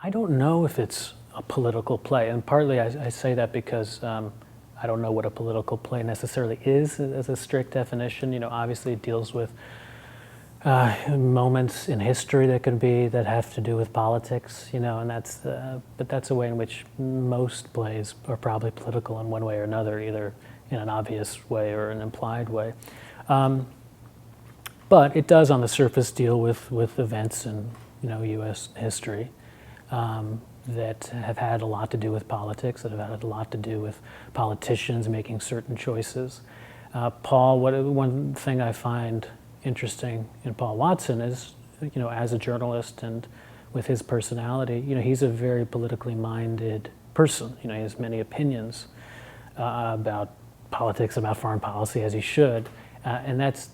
I don't know if it's a political play, and partly I say that because I don't know what a political play necessarily is as a strict definition. You know, obviously it deals with moments in history that have to do with politics. You know, and but that's a way in which most plays are probably political in one way or another, either in an obvious way or an implied way. But it does, on the surface, deal with events in U.S. history that have had a lot to do with politics, that have had a lot to do with politicians making certain choices. Paul, one thing I find interesting in Paul Watson is, as a journalist and with his personality, he's a very politically minded person. He has many opinions about politics, about foreign policy, as he should, and that's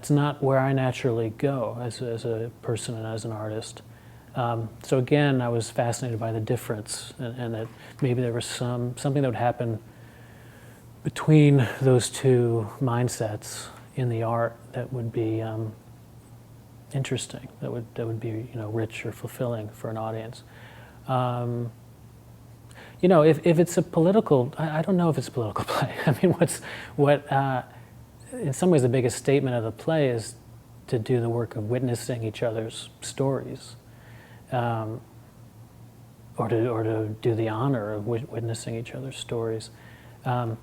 not where I naturally go as a person and as an artist. So again, I was fascinated by the difference, and that maybe there was something that would happen between those two mindsets in the art that would be interesting, that would be rich or fulfilling for an audience. If it's a political, I don't know if it's a political play. I mean, in some ways the biggest statement of the play is to do the work of witnessing each other's stories. Or to do the honor of witnessing each other's stories. And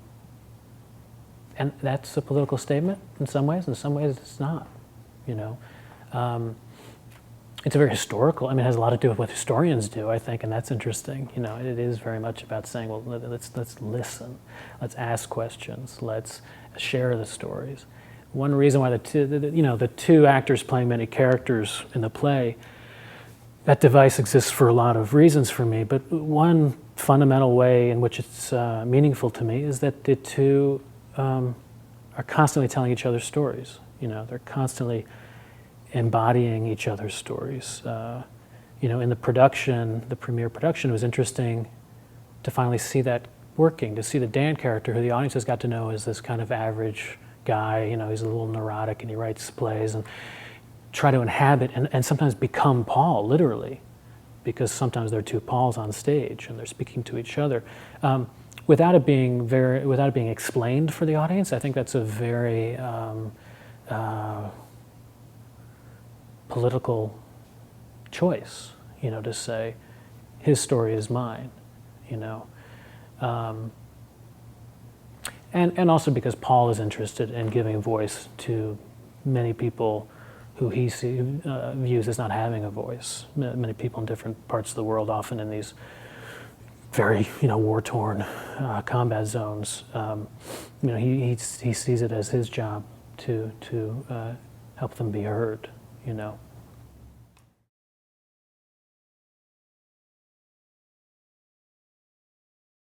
that's a political statement in some ways it's not, It's a very historical, it has a lot to do with what historians do, I think, and that's interesting. It is very much about saying, well, let's listen, let's ask questions, let's share the stories. One reason why the two actors playing many characters in the play, that device exists for a lot of reasons for me, but one fundamental way in which it's meaningful to me is that the two are constantly telling each other's stories. They're constantly embodying each other's stories. In the premiere production, it was interesting to finally see that working, to see the Dan character, who the audience has got to know as this kind of average guy. He's a little neurotic and he writes plays, and try to inhabit and sometimes become Paul, literally, because sometimes there are two Pauls on stage and they're speaking to each other, without it being explained for the audience. I think that's a very political choice, to say his story is mine, and also because Paul is interested in giving voice to many people who he views as not having a voice. Many people in different parts of the world, often in these very war-torn combat zones. He sees it as his job to help them be heard.